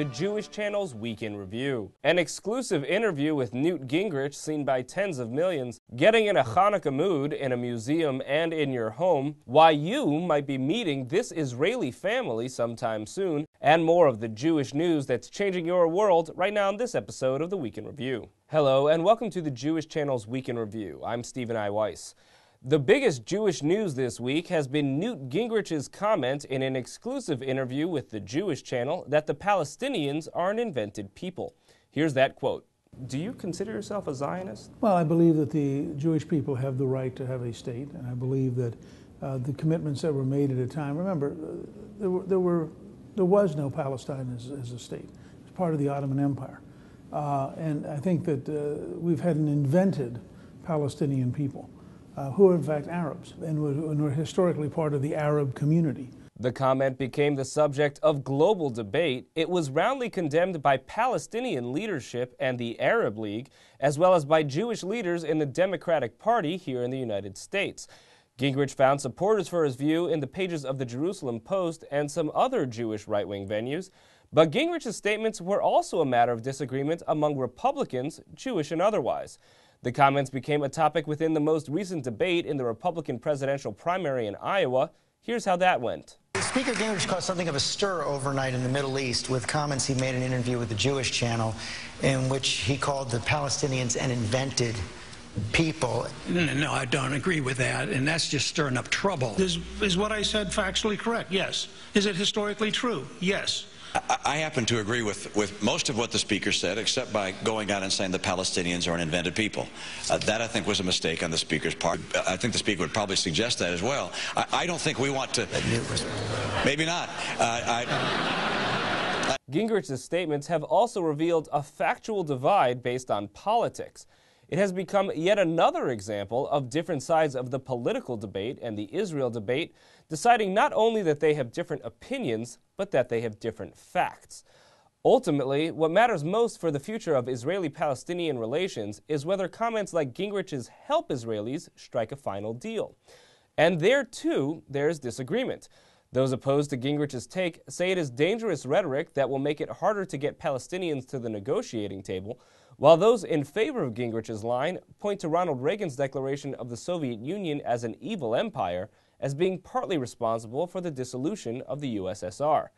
the Jewish Channel's Week in Review. An exclusive interview with Newt Gingrich seen by tens of millions, getting in a Hanukah mood in a museum and in your home, why you might be meeting this Israeli family sometime soon, and more of the Jewish news that's changing your world right now in this episode of the Week in Review. Hello, and welcome to the Jewish Channel's Week in Review. I'm Stephen I. Weiss. The biggest Jewish news this week has been Newt Gingrich's comment in an exclusive interview with the Jewish Channel that the Palestinians are an invented people. Here's that quote. Do you consider yourself a Zionist? Well, I believe that the Jewish people have the right to have a state, and I believe that the commitments that were made at a time, remember, there was no Palestine as a state. It was part of the Ottoman Empire. And I think that we've had an invented Palestinian people. Who are in fact Arabs and were historically part of the Arab community. The comment became the subject of global debate. It was roundly condemned by Palestinian leadership and the Arab League, as well as by Jewish leaders in the Democratic Party here in the United States. Gingrich found supporters for his view in the pages of the Jerusalem Post and some other Jewish right-wing venues, but Gingrich's statements were also a matter of disagreement among Republicans, Jewish and otherwise. The comments became a topic within the most recent debate in the Republican presidential primary in Iowa. Here's how that went. Speaker Gingrich caused something of a stir overnight in the Middle East with comments he made in an interview with the Jewish Channel in which he called the Palestinians an invented people. No, I don't agree with that, and that's just stirring up trouble. Is what I said factually correct? Yes. Is it historically true? Yes. I happen to agree with most of what the speaker said, except by going out and saying the Palestinians are an invented people. That, I think, was a mistake on the speaker's part. I think the speaker would probably suggest that as well. I don't think we want to... Maybe not. Gingrich's statements have also revealed a factual divide based on politics. It has become yet another example of different sides of the political debate and the Israel debate deciding not only that they have different opinions, but that they have different facts. Ultimately, what matters most for the future of Israeli-Palestinian relations is whether comments like Gingrich's help Israelis strike a final deal. And there, too, there's disagreement. Those opposed to Gingrich's take say it is dangerous rhetoric that will make it harder to get Palestinians to the negotiating table, while those in favor of Gingrich's line point to Ronald Reagan's declaration of the Soviet Union as an evil empire as being partly responsible for the dissolution of the USSR.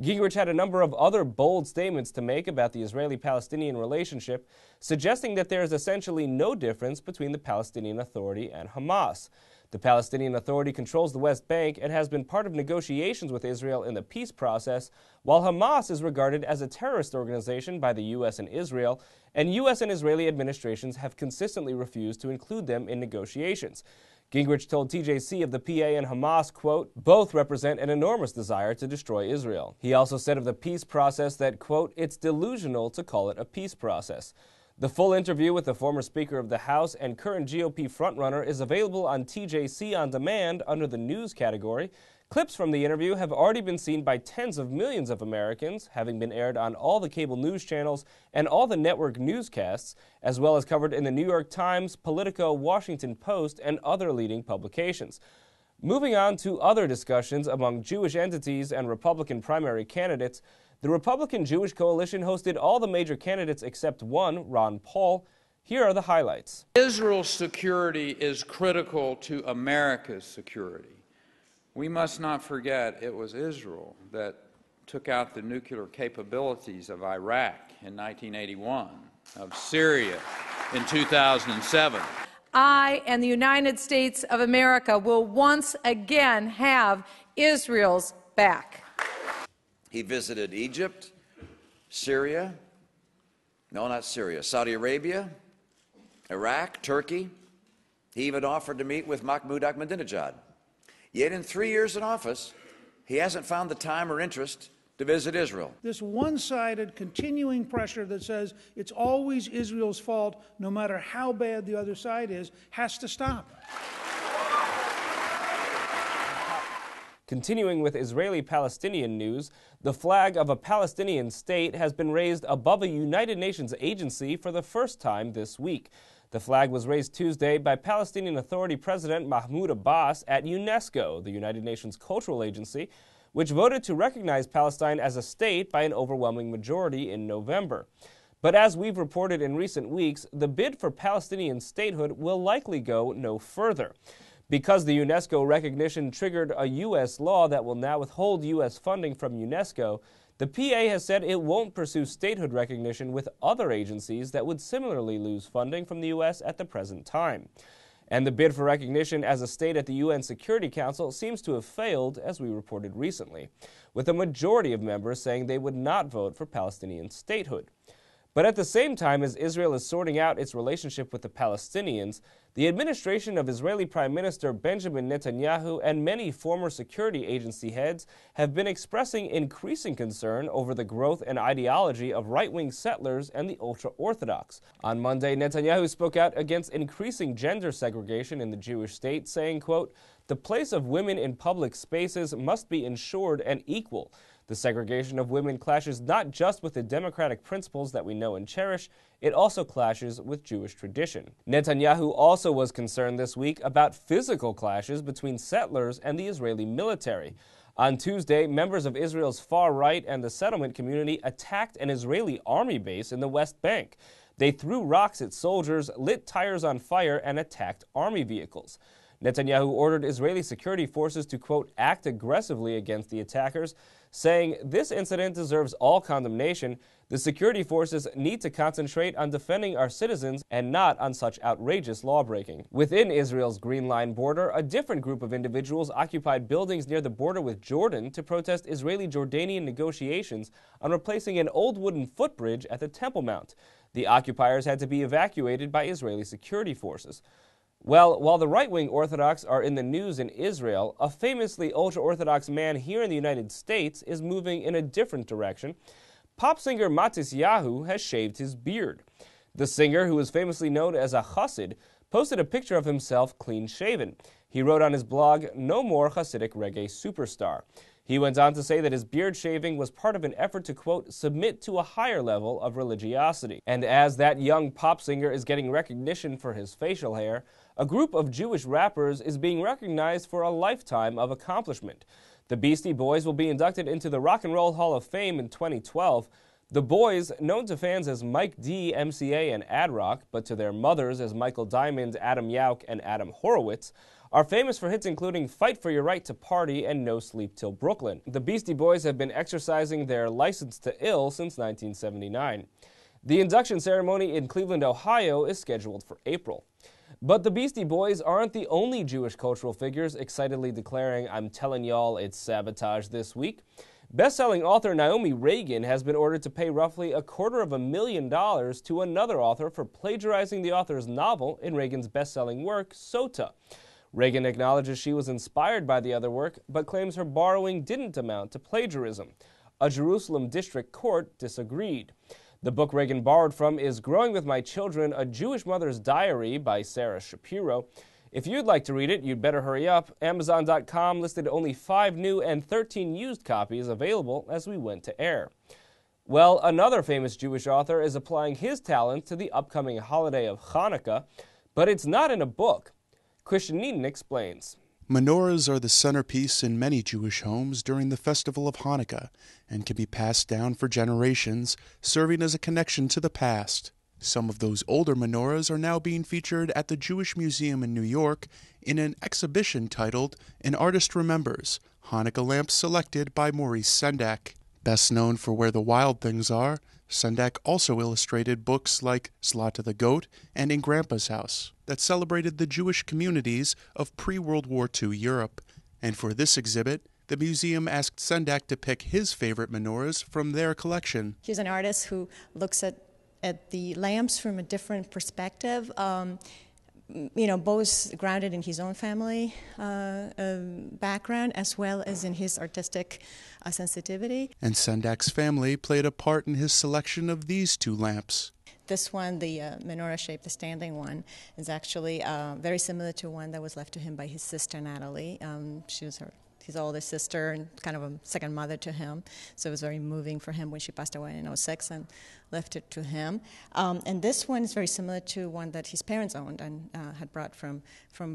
Gingrich had a number of other bold statements to make about the Israeli-Palestinian relationship, suggesting that there is essentially no difference between the Palestinian Authority and Hamas. The Palestinian Authority controls the West Bank and has been part of negotiations with Israel in the peace process, while Hamas is regarded as a terrorist organization by the U.S. and Israel, and U.S. and Israeli administrations have consistently refused to include them in negotiations. Gingrich told TJC of the PA and Hamas, quote, both represent an enormous desire to destroy Israel. He also said of the peace process that, quote, it's delusional to call it a peace process. The full interview with the former Speaker of the House and current GOP frontrunner is available on TJC On Demand under the News category. Clips from the interview have already been seen by tens of millions of Americans, having been aired on all the cable news channels and all the network newscasts, as well as covered in the New York Times, Politico, Washington Post, and other leading publications. Moving on to other discussions among Jewish entities and Republican primary candidates, the Republican Jewish Coalition hosted all the major candidates except one, Ron Paul. Here are the highlights. Israel's security is critical to America's security. We must not forget it was Israel that took out the nuclear capabilities of Iraq in 1981, of Syria in 2007. I and the United States of America will once again have Israel's back. He visited Egypt, Syria, no, not Syria, Saudi Arabia, Iraq, Turkey. He even offered to meet with Mahmoud Ahmadinejad. Yet in 3 years in office, he hasn't found the time or interest to visit Israel. This one-sided continuing pressure that says it's always Israel's fault, no matter how bad the other side is, has to stop. Continuing with Israeli-Palestinian news, the flag of a Palestinian state has been raised above a United Nations agency for the first time this week. The flag was raised Tuesday by Palestinian Authority President Mahmoud Abbas at UNESCO, the United Nations cultural agency, which voted to recognize Palestine as a state by an overwhelming majority in November. But as we've reported in recent weeks, the bid for Palestinian statehood will likely go no further. Because the UNESCO recognition triggered a U.S. law that will now withhold U.S. funding from UNESCO, the PA has said it won't pursue statehood recognition with other agencies that would similarly lose funding from the U.S. at the present time. And the bid for recognition as a state at the UN Security Council seems to have failed, as we reported recently, with a majority of members saying they would not vote for Palestinian statehood. But at the same time as Israel is sorting out its relationship with the Palestinians, the administration of Israeli Prime Minister Benjamin Netanyahu and many former security agency heads have been expressing increasing concern over the growth and ideology of right-wing settlers and the ultra-Orthodox. On Monday, Netanyahu spoke out against increasing gender segregation in the Jewish state, saying, quote, "The place of women in public spaces must be ensured and equal. The segregation of women clashes not just with the democratic principles that we know and cherish, it also clashes with Jewish tradition." Netanyahu also was concerned this week about physical clashes between settlers and the Israeli military. On Tuesday, members of Israel's far right and the settlement community attacked an Israeli army base in the West Bank. They threw rocks at soldiers, lit tires on fire, and attacked army vehicles. Netanyahu ordered Israeli security forces to, quote, "act aggressively against the attackers," saying this incident deserves all condemnation. The security forces need to concentrate on defending our citizens and not on such outrageous lawbreaking. Within Israel's Green Line border, a different group of individuals occupied buildings near the border with Jordan to protest Israeli-Jordanian negotiations on replacing an old wooden footbridge at the Temple Mount. The occupiers had to be evacuated by Israeli security forces. Well, while the right-wing Orthodox are in the news in Israel, a famously ultra-Orthodox man here in the United States is moving in a different direction. Pop singer Matisyahu has shaved his beard. The singer, who is famously known as a Chassid, posted a picture of himself clean-shaven. He wrote on his blog, "No more Hasidic reggae superstar." He went on to say that his beard shaving was part of an effort to, quote, "submit to a higher level of religiosity." And as that young pop singer is getting recognition for his facial hair, a group of Jewish rappers is being recognized for a lifetime of accomplishment. The Beastie Boys will be inducted into the Rock and Roll Hall of Fame in 2012. The Boys, known to fans as Mike D, MCA, and Ad Rock, but to their mothers as Michael Diamond, Adam Yauch, and Adam Horowitz, are famous for hits including Fight for Your Right to Party and No Sleep Till Brooklyn. The Beastie Boys have been exercising their license to ill since 1979. The induction ceremony in Cleveland, Ohio is scheduled for April. But the Beastie Boys aren't the only Jewish cultural figures excitedly declaring, "I'm telling y'all it's sabotage" this week. Best-selling author Naomi Reagan has been ordered to pay roughly $250,000 to another author for plagiarizing the author's novel in Reagan's best-selling work, Sota. Reagan acknowledges she was inspired by the other work, but claims her borrowing didn't amount to plagiarism. A Jerusalem district court disagreed. The book Reagan borrowed from is Growing with My Children, A Jewish Mother's Diary by Sarah Shapiro. If you'd like to read it, you'd better hurry up. Amazon.com listed only 5 new and 13 used copies available as we went to air. Well, another famous Jewish author is applying his talent to the upcoming holiday of Hanukah, but it's not in a book. Christian Needon explains. Menorahs are the centerpiece in many Jewish homes during the festival of Hanukkah and can be passed down for generations, serving as a connection to the past. Some of those older menorahs are now being featured at the Jewish Museum in New York in an exhibition titled An Artist Remembers, Hanukkah Lamps Selected by Maurice Sendak. Best known for Where the Wild Things Are, Sendak also illustrated books like Zlata the Goat and In Grandpa's House that celebrated the Jewish communities of pre-World War II Europe. And for this exhibit, the museum asked Sendak to pick his favorite menorahs from their collection. He's an artist who looks at the lamps from a different perspective, both grounded in his own family background as well as in his artistic sensitivity. And Sendak's family played a part in his selection of these 2 lamps. This one, the menorah shape, the standing one, is actually very similar to one that was left to him by his sister Natalie. She was his oldest sister and kind of a second mother to him. So it was very moving for him when she passed away in 2006 and left it to him. And this one is very similar to one that his parents owned and had brought from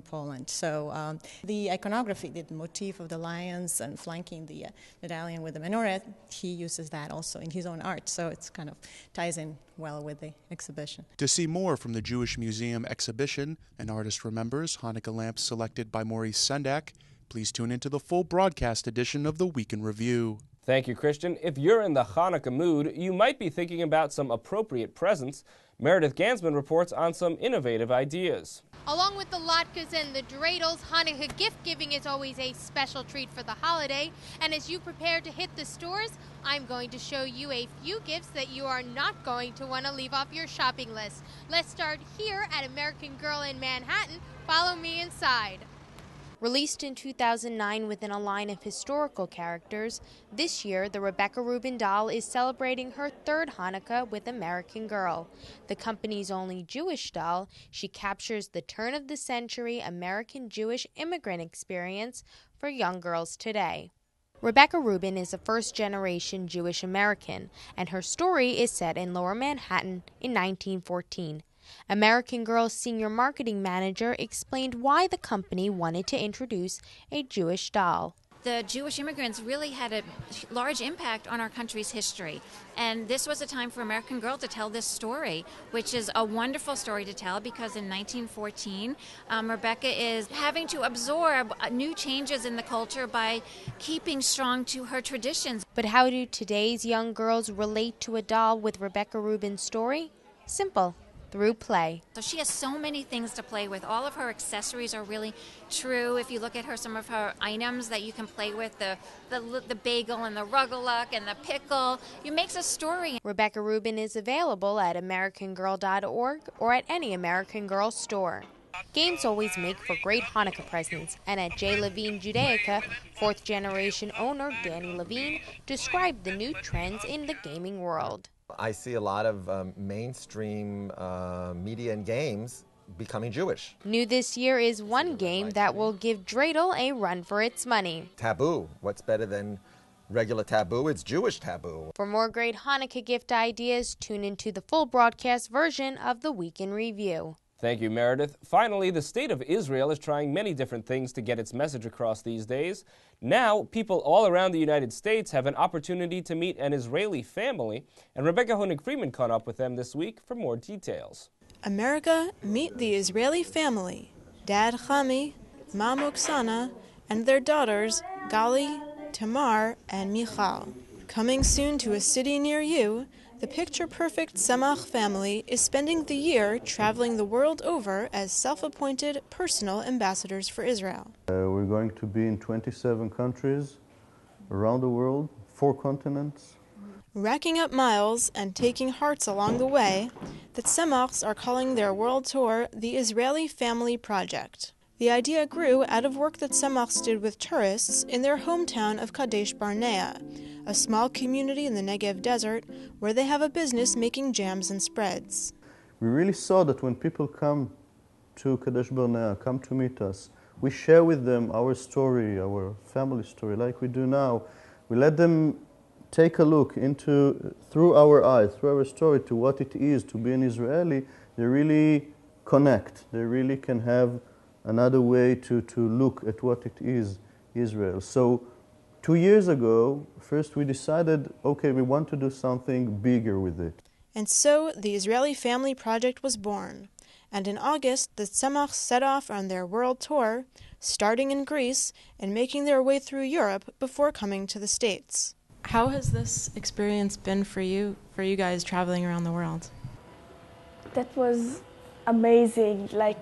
Poland. So the iconography, the motif of the lions and flanking the medallion with the menorah, he uses that also in his own art. So it's kind of ties in well with the exhibition. To see more from the Jewish Museum exhibition, an artist remembers Hanukah lamps selected by Maurice Sendak, please tune into the full broadcast edition of the Week in Review. Thank you, Christian. If you're in the Hanukkah mood, you might be thinking about some appropriate presents. Meredith Gansman reports on some innovative ideas. Along with the latkes and the dreidels, Hanukkah gift-giving is always a special treat for the holiday. And as you prepare to hit the stores, I'm going to show you a few gifts that you are not going to want to leave off your shopping list. Let's start here at American Girl in Manhattan. Follow me inside. Released in 2009 within a line of historical characters, this year the Rebecca Rubin doll is celebrating her third Hanukkah with American Girl. The company's only Jewish doll, she captures the turn-of-the-century American Jewish immigrant experience for young girls today. Rebecca Rubin is a first-generation Jewish American, and her story is set in Lower Manhattan in 1914. American Girl's senior marketing manager explained why the company wanted to introduce a Jewish doll. The Jewish immigrants really had a large impact on our country's history. And this was a time for American Girl to tell this story, which is a wonderful story to tell because in 1914, Rebecca is having to absorb new changes in the culture by keeping strong to her traditions. But how do today's young girls relate to a doll with Rebecca Rubin's story? Simple. Through play. So she has so many things to play with. All of her accessories are really true. If you look at her, some of her items that you can play with, the bagel and the rugelach and the pickle, it makes a story. Rebecca Rubin is available at AmericanGirl.org or at any American Girl store. Games always make for great Hanukkah presents, and at J. Levine Judaica, fourth-generation owner Danny Levine described the new trends in the gaming world. I see a lot of mainstream media and games becoming Jewish. New this year is one game that will give dreidel a run for its money. Taboo. What's better than regular taboo? It's Jewish taboo. For more great Hanukkah gift ideas, tune into the full broadcast version of the Week in Review. Thank you, Meredith. Finally, the state of Israel is trying many different things to get its message across these days. Now, people all around the United States have an opportunity to meet an Israeli family, and Rebecca Honig-Freeman caught up with them this week for more details. America, meet the Israeli family, Dad Chami, Mom Oksana, and their daughters, Gali, Tamar, and Michal. Coming soon to a city near you, the picture-perfect Semach family is spending the year traveling the world over as self-appointed personal ambassadors for Israel. We're going to be in 27 countries around the world, 4 continents. Racking up miles and taking hearts along the way, the Semachs are calling their world tour the Israeli Family Project. The idea grew out of work that Semachs did with tourists in their hometown of Kadesh Barnea, a small community in the Negev desert where they have a business making jams and spreads. We really saw that when people come to Kadesh Barnea, come to meet us, we share with them our story, our family story, like we do now. We let them take a look into, through our eyes, through our story, to what it is to be an Israeli. They really connect. They really can have another way to look at what it is, Israel. So 2 years ago, first we decided, okay, we want to do something bigger with it. And so the Israeli Family Project was born. And in August, the Semachs set off on their world tour, starting in Greece and making their way through Europe before coming to the States. How has this experience been for you guys traveling around the world? That was amazing. Like,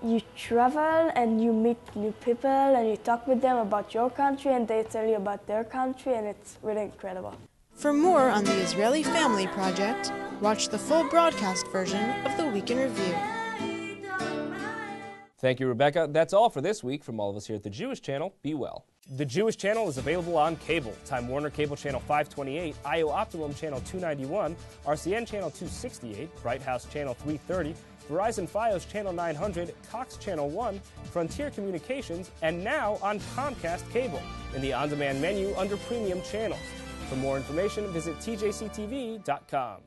you travel and you meet new people and you talk with them about your country and they tell you about their country, and it's really incredible. For more on the Israeli Family Project, watch the full broadcast version of the Week in Review. Thank you, Rebecca. That's all for this week from all of us here at the Jewish Channel. Be well. The Jewish Channel is available on cable. Time Warner Cable Channel 528, IO Optimum Channel 291, RCN Channel 268, Bright House Channel 330, Verizon Fios Channel 900, Cox Channel 1, Frontier Communications, and now on Comcast Cable in the on-demand menu under Premium Channels. For more information, visit tjctv.com.